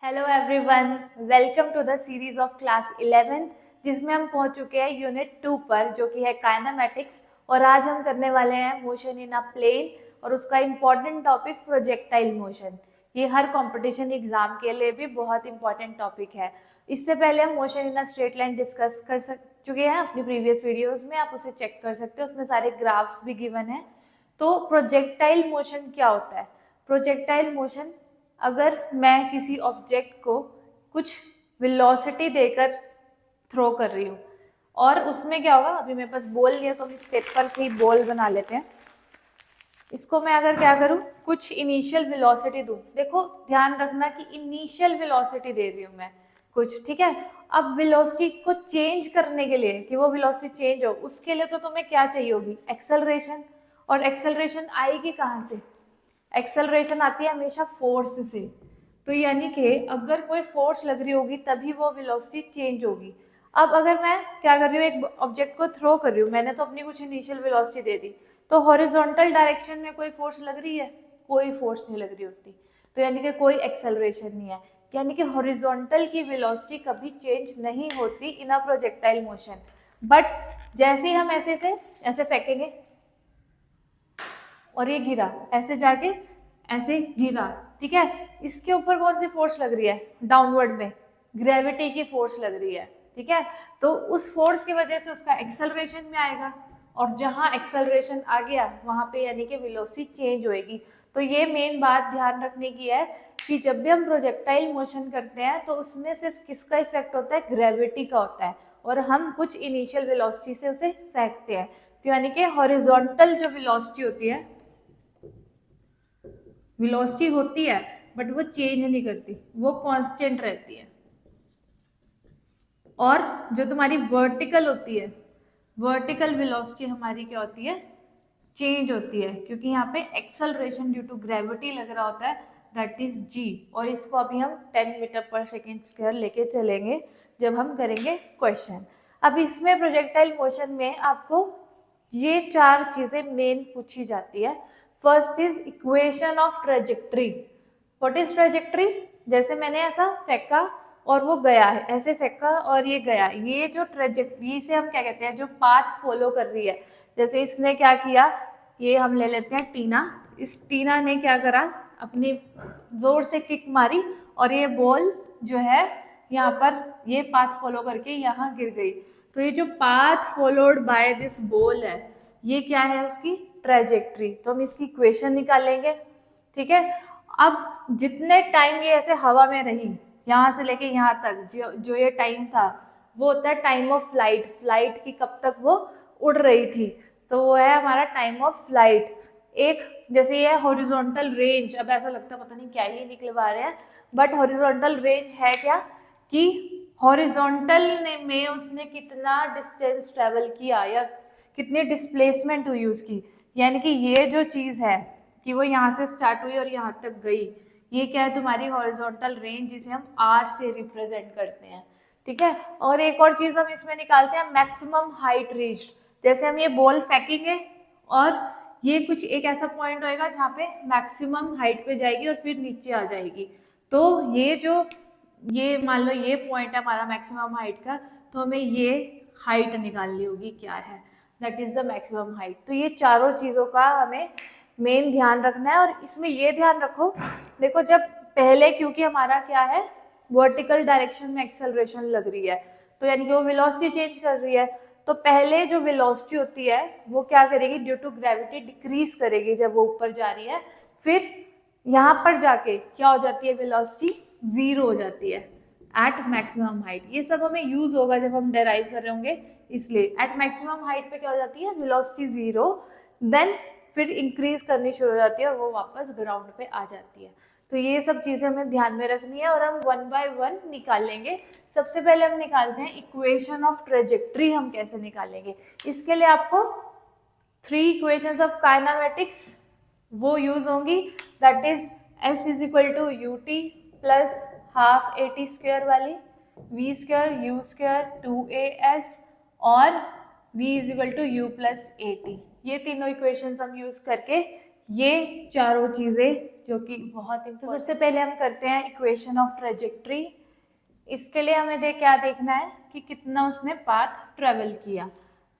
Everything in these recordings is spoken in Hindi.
Hello everyone, welcome to the series of class 11 जिसमें हम पहुंच चुके हैं यूनिट 2 पर, जो कि है काइनेमैटिक्स। और आज हम करने वाले हैं मोशन इन अ प्लेन और उसका इम्पॉर्टेंट टॉपिक प्रोजेक्टाइल मोशन। ये हर कंपटीशन एग्जाम के लिए भी बहुत इंपॉर्टेंट टॉपिक है। इससे पहले हम motion in a straight line discuss कर चुके हैं अपनी प्रीवियस वीडियोस में, आप उसे चेक कर सकते हो, उसमें सारे ग्राफ्स भी गिवन है। तो प्रोजेक्टाइल मोशन क्या होता है? प्रोजेक्टाइल मोशन, अगर मैं किसी ऑब्जेक्ट को कुछ वेलोसिटी देकर थ्रो कर रही हूँ और उसमें क्या होगा, अभी मेरे पास बॉल नहीं है तो हम इस पेपर से ही बॉल बना लेते हैं। इसको मैं अगर क्या करूँ, कुछ इनिशियल वेलोसिटी दूँ, देखो ध्यान रखना कि इनिशियल वेलोसिटी दे रही हूँ मैं कुछ, ठीक है। अब वेलोसिटी को चेंज करने के लिए, कि वो वेलोसिटी चेंज हो, उसके लिए तो तुम्हें क्या चाहिए होगी, एक्सेलरेशन। और एक्सेलरेशन आएगी कहाँ से? एक्सेलरेशन आती है हमेशा फोर्स से। तो यानी कि अगर कोई फोर्स लग रही होगी तभी वो वेलोसिटी चेंज होगी। अब अगर मैं क्या कर रही हूँ, एक ऑब्जेक्ट को थ्रो कर रही हूँ, मैंने तो अपनी कुछ इनिशियल वेलोसिटी दे दी, तो हॉरिजॉन्टल डायरेक्शन में कोई फोर्स लग रही है? कोई फोर्स नहीं लग रही होती, तो यानी कि कोई एक्सेलरेशन नहीं है। यानी कि हॉरिजॉन्टल की वेलोसिटी कभी चेंज नहीं होती इन अ प्रोजेक्टाइल मोशन। बट जैसे ही हम ऐसे से ऐसे फेंकेंगे और ये गिरा, ऐसे जाके ऐसे गिरा, ठीक है, इसके ऊपर कौन सी फोर्स लग रही है? डाउनवर्ड में ग्रेविटी की फोर्स लग रही है, ठीक है। तो उस फोर्स की वजह से उसका एक्सेलरेशन में आएगा, और जहां एक्सेलरेशन आ गया वहां पे यानी कि वेलोसिटी चेंज होएगी। तो ये मेन बात ध्यान रखने की है कि जब भी हम प्रोजेक्टाइल मोशन करते हैं तो उसमें सिर्फ किसका इफेक्ट होता है? ग्रेविटी का होता है, और हम कुछ इनिशियल वेलोसिटी से उसे फेंकते हैं। तो यानी कि हॉरिजॉन्टल जो वेलोसिटी होती है, वेलोसिटी होती है बट वो चेंज नहीं करती, वो कांस्टेंट रहती है। और जो तुम्हारी वर्टिकल होती है, वर्टिकल वेलोसिटी हमारी क्या होती है? चेंज होती है, क्योंकि यहाँ पे एक्सेलरेशन ड्यू टू ग्रेविटी लग रहा होता है, दैट इज जी। और इसको अभी हम 10 मीटर पर सेकेंड स्क्वायर लेके चलेंगे जब हम करेंगे क्वेश्चन। अब इसमें प्रोजेक्टाइल मोशन में आपको ये चार चीजें मेन पूछी जाती है। First is equation of trajectory. What is trajectory? जैसे मैंने ऐसा फेंका और वो गया है, ऐसे फेंका और ये गया, ये जो ट्रेजेक्ट्री से हम क्या कहते हैं, जो पाथ फॉलो कर रही है। जैसे इसने क्या किया, ये हम ले लेते हैं टीना, इस टीना ने क्या करा, अपनी जोर से किक मारी और ये बॉल जो है यहाँ पर ये पाथ फॉलो करके यहाँ गिर गई। तो ये जो path followed by this ball है, ये क्या है? उसकी ट्रेजेक्ट्री। तो हम इसकी इक्वेशन निकालेंगे, ठीक है। अब जितने टाइम ये ऐसे हवा में रही, यहाँ से लेके यहाँ तक जो ये टाइम था, वो होता है टाइम ऑफ फ्लाइट। फ्लाइट की कब तक वो उड़ रही थी, तो वो है हमारा टाइम ऑफ फ्लाइट। एक जैसे ये हॉरिजॉन्टल रेंज, अब ऐसा लगता है पता नहीं क्या ही निकलवा रहे हैं, बट हॉरिजॉन्टल रेंज है क्या, कि हॉरिजॉन्टल में उसने कितना डिस्टेंस ट्रेवल किया या कितनी डिस्प्लेसमेंट हुई उसकी। यानी कि ये जो चीज है कि वो यहाँ से स्टार्ट हुई और यहाँ तक गई, ये क्या है? तुम्हारी हॉरिजॉन्टल रेंज, जिसे हम आर से रिप्रेजेंट करते हैं, ठीक है। और एक और चीज हम इसमें निकालते हैं, मैक्सिमम हाइट रीच्ड। जैसे हम ये बॉल फेंकेंगे और ये कुछ एक ऐसा पॉइंट होएगा जहाँ पे मैक्सिमम हाइट पे जाएगी और फिर नीचे आ जाएगी। तो ये जो ये मान लो ये पॉइंट है हमारा मैक्सिमम हाइट का, तो हमें ये हाइट निकालनी होगी, क्या है, that is the maximum height. तो ये चारों चीजों का हमें मेन ध्यान रखना है। और इसमें ये ध्यान रखो, देखो जब पहले, क्योंकि हमारा क्या है, वर्टिकल डायरेक्शन में एक्सेलरेशन लग रही है, तो यानी कि वो वेलोसिटी चेंज कर रही है, तो पहले जो वेलोसिटी होती है वो क्या करेगी, ड्यू टू ग्रेविटी डिक्रीज करेगी जब वो ऊपर जा रही है। फिर यहाँ पर जाके क्या हो जाती है, वेलोसिटी जीरो हो जाती है एट मैक्सिमम हाइट। ये सब हमें यूज होगा जब हम डेराइव कर रहे होंगे, इसलिए एट मैक्सिमम हाइट पे क्या हो जाती है, वेलोसिटी जीरो, देन फिर इंक्रीज करनी शुरू हो जाती है और वो वापस ग्राउंड पे आ जाती है। तो ये सब चीजें हमें ध्यान में रखनी है और हम वन बाय वन निकालेंगे। सबसे पहले हम निकालते हैं इक्वेशन ऑफ ट्रेजेक्ट्री। हम कैसे निकालेंगे, इसके लिए आपको 3 इक्वेशंस ऑफ काइनेमेटिक्स वो यूज होंगी, that is S is equal to u t plus half a t square वाली, v square u square 2as और v is equal to u plus a t. ये तीनों इक्वेशंस हम यूज करके ये चारों चीजें जो कि बहुत इम्पोर्टेंट। तो सबसे पहले हम करते हैं इक्वेशन ऑफ ट्रेजेक्ट्री। इसके लिए हमें क्या देखना है कि कितना उसने पाथ ट्रेवल किया।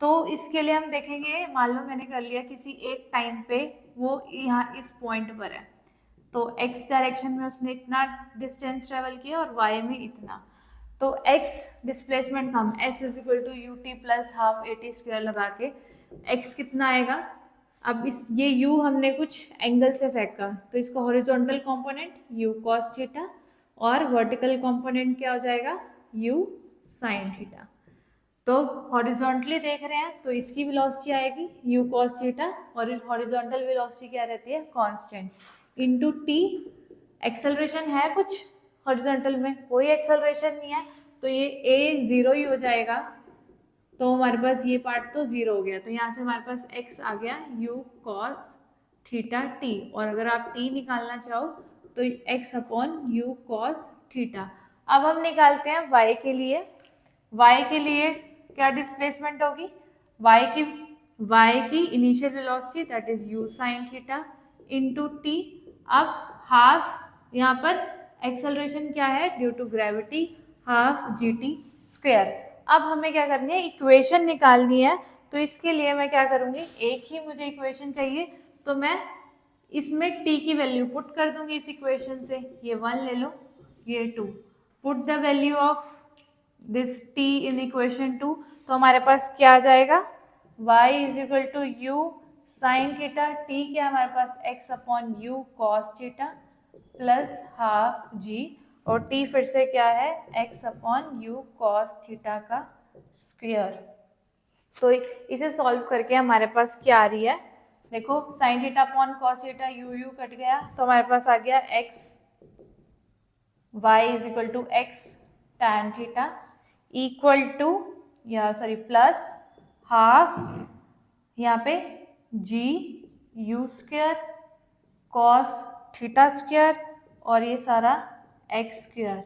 तो इसके लिए हम देखेंगे, मान लो मैंने कर लिया किसी एक टाइम पे वो यहाँ इस पॉइंट पर है, तो x डायरेक्शन में उसने इतना डिस्टेंस ट्रेवल किया और y में इतना। तो x डिस्प्लेसमेंट का हम s is equal to u t plus half a t square लगा के x कितना आएगा। अब इस ये u हमने कुछ एंगल से फेंका, तो इसका horizontal component u cos theta और वर्टिकल कंपोनेंट क्या हो जाएगा u sin थीटा। तो हॉरिजॉन्टली देख रहे हैं तो इसकी वेलोसिटी आएगी u cos थीटा और हॉरिजॉन्टल वेलोसिटी क्या रहती है कांस्टेंट इनटू t। एक्सेलरेशन है कुछ हॉरिजॉन्टल में, कोई एक्सेलरेशन नहीं है, तो ये a 0 ही हो जाएगा। तो हमारे पास ये पार्ट तो 0 हो गया, तो यहाँ से हमारे पास x आ गया u cos थीटा t, और अगर आप t निकालना चाहो तो x upon u cos theta. अब हम निकालते हैं y के लिए। y के लिए क्या डिस्प्लेसमेंट होगी, y की initial velocity that is u sin theta into t। अब हाफ यहाँ पर एक्सेलरेशन क्या है due to gravity, half gt square. अब हमें क्या करनी है, इक्वेशन निकालनी है। तो इसके लिए मैं क्या करूंगी, एक ही मुझे इक्वेशन चाहिए, तो मैं इसमें t की वैल्यू पुट कर दूंगी इस इक्वेशन से। ये 1 ले लो, ये 2, put the value of this t in equation 2। तो हमारे पास क्या आ जाएगा, y is equal to u sine theta, t क्या हमारे पास x upon u cos theta plus half g, और t फिर से क्या है x upon u cos theta का स्क्वायर। तो इसे सॉल्व करके हमारे पास क्या आ रही है, देखो sine theta upon cos theta u cut गया, तो हमारे पास आ गया x y is equal to x tan theta equal to या सॉरी प्लस हाफ यहाँ पे g u square cos theta square और ये सारा x स्क्वायर।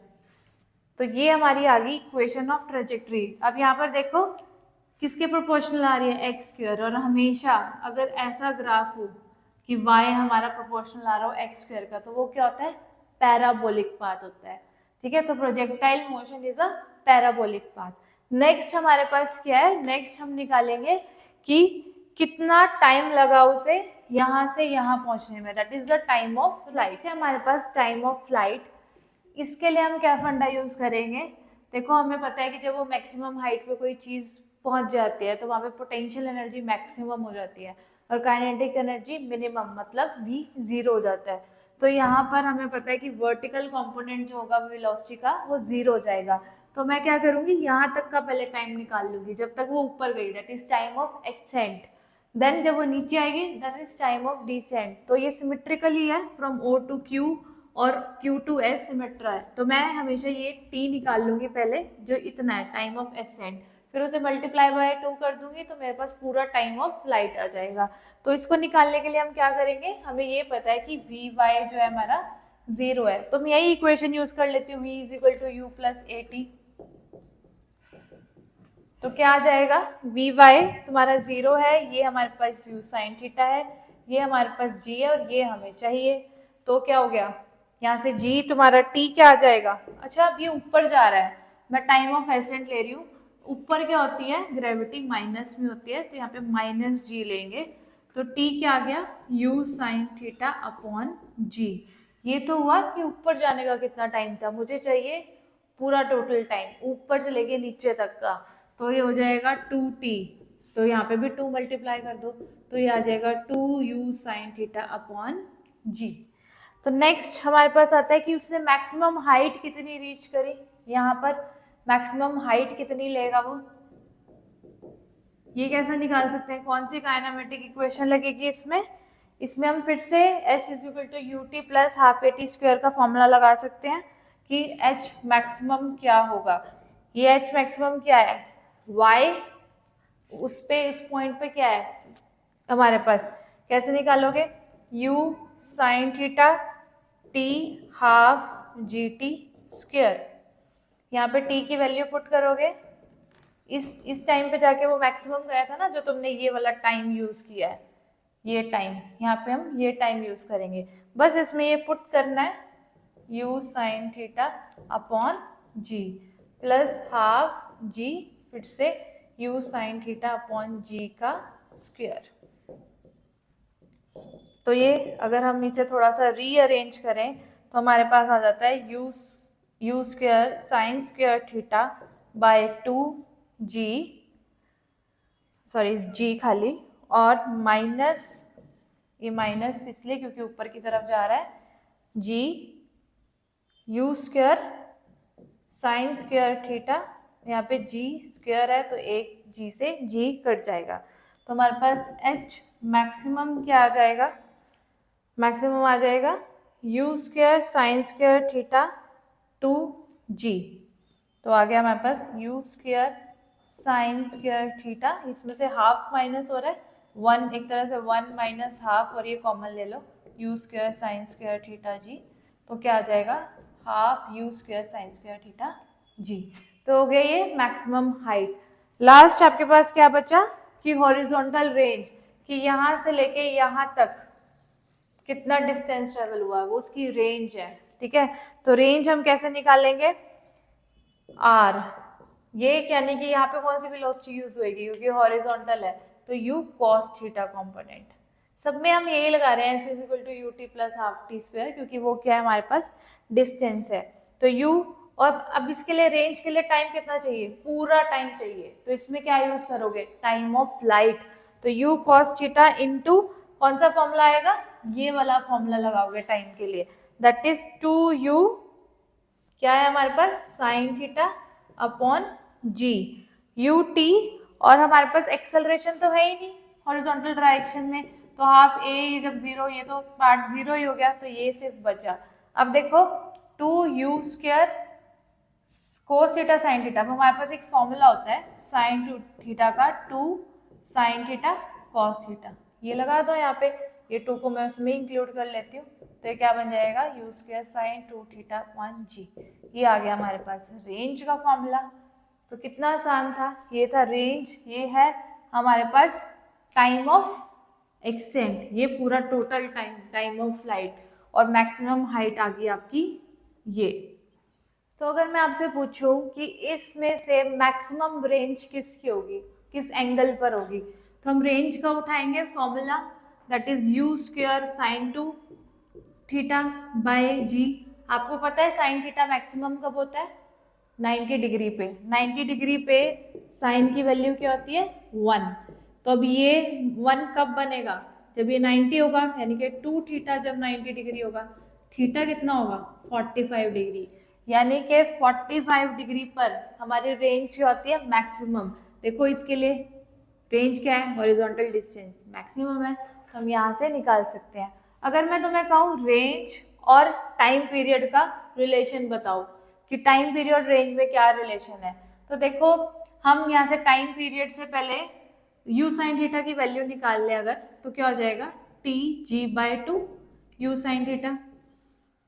तो ये हमारी आ गई इक्वेशन ऑफ ट्रेजेक्ट्री। अब यहाँ पर देखो किसके प्रोपोर्शनल आ रही है x स्क्वायर, और हमेशा अगर ऐसा ग्राफ हो कि y हमारा प्रोपोर्शनल आ रहा हो x स्क्वायर का, तो वो क्या होता है पैराबोलिक पाथ होता है। ठीक है, तो projectile motion is a parabolic path. Next हमारे पास क्या है, नेक्स्ट हम निकालेंगे कि कितना टाइम लगा उसे यहाँ से यहाँ पहुंचने में, that is the time of flight. हमारे पास टाइम ऑफ फ्लाइट, इसके लिए हम क्या फंडा यूज करेंगे, देखो हमें पता है कि जब वो मैक्सिमम हाइट पे कोई चीज पहुंच जाती है तो वहां पे पोटेंशियल एनर्जी मैक्सिमम हो जाती है और काइनेटिक एनर्जी मिनिमम, मतलब v 0 हो जाता है। तो यहाँ पर हमें पता है कि वर्टिकल कंपोनेंट जो होगा वेलोसिटी का वो 0 हो जाएगा। तो मैं क्या करूंगी, यहाँ तक का पहले टाइम निकाल लूंगी जब तक वो ऊपर गई, that is time of ascent. Then जब वो नीचे आएगी that is time of descent. तो ये सिमेट्रिकली है फ्रॉम O टू Q और Q टू S सिमेट्रा है, तो मैं हमेशा ये T निकाल लूंगी पहले जो इतना है टाइम ऑफ एसेंट, फिर उसे मल्टीप्लाई बाय 2 कर दूंगी तो मेरे पास पूरा टाइम ऑफ फ्लाइट आ जाएगा। तो इसको निकालने के लिए हम क्या करेंगे, हमें ये पता है कि Vy जो है हमारा 0 है, तो मैं यही इक्वेशन यूज कर लेती हूँ, V is equal to u plus a t. तो क्या आ जाएगा, Vy तुम्हारा 0 है, ये हमारे पास u साइन थीटा है, ये हमारे पास g है और ये हमें चाहिए। तो क्या हो गया, यहाँ से g तुम्हारा t क्या आ जाएगा। अच्छा अब ये ऊपर जा रहा है, मैं टाइम ऑफ एसेंट ले रही हूँ, ऊपर क्या होती है ग्रेविटी माइनस में होती है, तो यहाँ पे माइनस g लेंगे, तो t क्या आ गया u sine theta upon g। ये तो हुआ कि ऊपर जाने का कितना टाइम था, मुझे चाहिए पूरा टोटल टाइम ऊपर से लेके नीचे तक का, तो ये हो जाएगा 2t, तो यहाँ पे भी 2 मल्टीप्लाई कर दो, तो ये आ जाएगा 2u sign theta upon g। तो नेक्स्ट हमारे पास आता है कि उसने मैक्सिमम हाइट कितनी रीच करी, यहाँ पर मैक्सिमम हाइट कितनी लेगा वो, ये कैसे निकाल सकते हैं, कौन सी काइनेमेटिक इक्वेशन लगेगी इसमें, इसमें हम फिर से s is equal to u t plus half a t square का फॉर्मूला लगा सकते हैं कि h मैक्सिमम क्या होगा। ये h मैक्सिमम क्या है, y उस पॉइंट पे क्या है हमारे पास, कैसे निकालोगे, u sine theta t half G T square, यहाँ पे t की वैल्यू पुट करोगे, इस टाइम पे जाके वो मैक्सिमम गया था ना जो तुमने ये वाला टाइम यूज किया है, ये टाइम, यहाँ पे हम ये टाइम यूज करेंगे, बस इसमें ये पुट करना है u sine theta upon g plus half g, फिर से u sine theta upon g का स्क्वायर। तो ये अगर हम इसे थोड़ा सा रीअरेंज करें तो हमारे पास आ जाता है you square sine square theta by 2g, sorry g खाली, और माइनस, ये माइनस इसलिए क्योंकि ऊपर की तरफ जा रहा है, g you square sine square theta, यहाँ पे g स्क्वायर है तो एक g से g कट जाएगा, तो हमारे पास h मैक्सिमम क्या आ जाएगा, मैक्सिमम आ जाएगा u square sine square theta 2g। तो आ गया हमारे पास u square sine square theta, इसमें से हाफ माइनस हो रहा है, वन एक तरह से वन माइनस हाफ, और ये कॉमन ले लो, u square sine square theta g, तो क्या आ जाएगा half u square sine square theta g. तो हो गया ये मैक्सिमम हाइट। लास्ट आपके पास क्या बचा कि हॉरिजॉन्टल रेंज, कि यहाँ से लेके यहाँ तक कितना डिस्टेंस ट्रेवल हुआ है वो उसकी रेंज है, ठीक है। तो रेंज हम कैसे निकालेंगे, आर, ये यानी कि यहाँ पे कौन सी वेलोसिटी यूज होगी क्योंकि हॉरिजॉन्टल है, तो u cos थीटा कंपोनेंट, सब में हम यही लगा रहे हैं s equal to u t plus half t square, क्योंकि वो क्या है हमारे पास डिस्टेंस है। तो u, और अब इसके लिए रेंज के लिए टाइम कितना चाहिए, पूरा टाइम चाहिए, तो इसमें क्या यूज करोगे, टाइम ऑफ फ्लाइट, तो u cos थीटा इंटू कौन सा फॉर्मूला आएगा, ये वाला फॉर्मूला लगाओगे टाइम के लिए, दैट इज 2u क्या है हमारे पास sine theta upon g u t, और हमारे पास एक्सेलरेशन तो है ही नहीं हॉरिजॉन्टल डायरेक्शन में, तो हाफ ए जब जीरो, ये तो पार्ट जीरो ही हो गया, तो ये सिर्फ बचा। अब देखो 2u square cos theta sine theta, अब हमारे पास एक फॉर्मूला होता है साइन थीटा का 2 साइन थीटा कॉस थीटा, ये लगा दो यहाँ पे, ये 2 को मैं उसमें इंक्लूड कर लेती हूँ, तो ये क्या बन जाएगा u square sine 2 theta 1g, ये आ गया हमारे पास रेंज का फॉर्मूला। तो कितना आसान था, ये था रेंज, ये है हमारे पास टाइम ऑफ एक्सेंट, ये पूरा टोटल टाइम ऑफ फ्लाइट, और मैक्सिमम हाइट आ गई आपकी ये। तो अगर मैं आपसे पूछूं कि इसमें से मैक्सिमम रेंज किसकी होगी, किस एंगल पर होगी, तो हम रेंज का उठाएंगे formula, that is u square sine 2 theta by g. आपको पता है साइन थीटा मैक्सिमम कब होता है, 90 डिग्री पे, 90 डिग्री पे साइन की वैल्यू क्या होती है 1, तो अब ये 1 कब बनेगा, जब ये 90 होगा, यानी कि 2 थीटा जब 90 डिग्री होगा, थीटा कितना होगा 45 डिग्री, यानी कि 45 डिग्री पर हमारी रेंज क्या होती है मैक्सिमम। देखो इसके लिए रेंज क्या है, हॉरिजॉन्टल डिस्टेंस मैक्सिमम है, तो हम यहाँ से निकाल सकते हैं। अगर मैं तुम्हें कहूँ रेंज और टाइम पीरियड का रिलेशन बताओ कि टाइम पीरियड रेंज में क्या रिलेशन है, तो देखो हम यहाँ से टाइम पीरियड से पहले u साइन थीटा की वैल्यू निकाल ले अगर, तो क्या हो जाएगा tg/2 u साइन थीटा,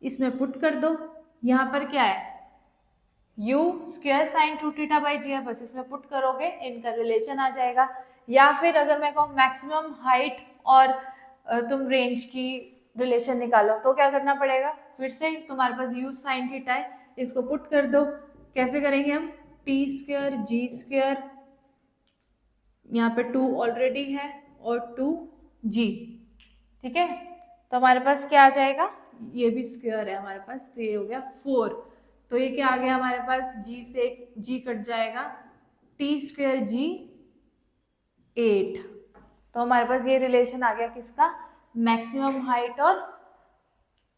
इसमें पुट कर दो, यहाँ पर क्या है u square sine 2 theta by g है, बस इसमें पुट करोगे इनका रिलेशन आ जाएगा। या फिर अगर मैं कहूँ मैक्सिमम हाइट और तुम रेंज की रिलेशन निकालो, तो क्या करना पड़ेगा, फिर से तुम्हारे पास u साइन थीटा है, इसको पुट कर दो, कैसे करेंगे हम, टी स्क्वायर जी स्क्वायर, यहाँ पे 2 ऑलरेडी है और 2g, ठीक है, तो हमारे पास क्या आ जाएगा, ये भी स्क्वायर है हमारे पास, तो ये हो गया 4, तो ये क्या आ गया हमारे पास, g से g कट जाएगा, टी स्क्वायर जी 8, तो हमारे पास ये रिलेशन आ गया किसका, मैक्सिमम हाइट और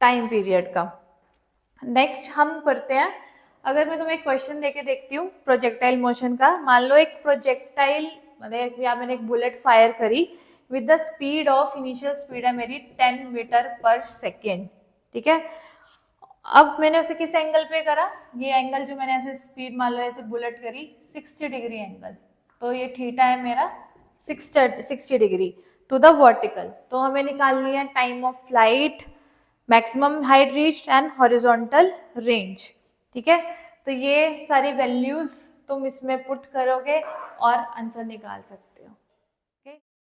टाइम पीरियड का। नेक्स्ट हम करते हैं, अगर मैं तुम्हें एक क्वेश्चन देके देखती हूँ प्रोजेक्टाइल मोशन का, मान लो एक प्रोजेक्टाइल मतलब या मैंने एक बुलेट फायर करी with the speed of, initial speed है मेरी 10 मीटर पर सेकेंड, ठीक है। अब मैंने उसे किस एंगल पे करा, ये एंगल जो मैंने ऐसे स्पीड मान लो ऐसे बुलेट करी 60 डिग्री एंगल, तो ये थीटा है मेरा 60 डिग्री टू द वर्टिकल, तो हमें निकालनी है time of flight, maximum height reached and horizontal range, ठीक है। तो ये सारी वैल्यूज तुम इसमें पुट करोगे और आंसर निकाल सकते हो।